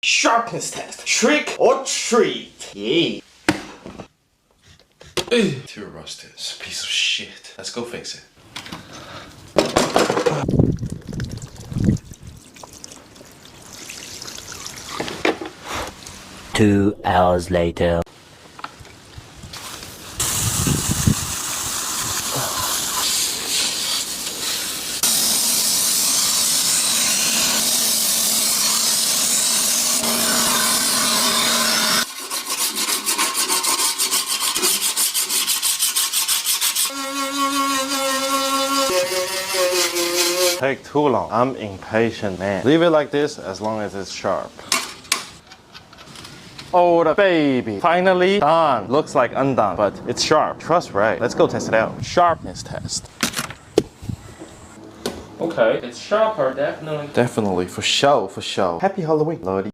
Sharpness test. Trick or treat. Yay. Too rusted. It's a piece of shit. Let's go fix it. 2 hours later. Take too long. I'm impatient, man. Leave it like this as long as it's sharp. Oh, the baby. Finally done. Looks like undone, but it's sharp. Trust right. Let's go test it out. Sharpness test. Okay, it's sharper, definitely. Definitely, for sure, for sure. Happy Halloween, Lordy.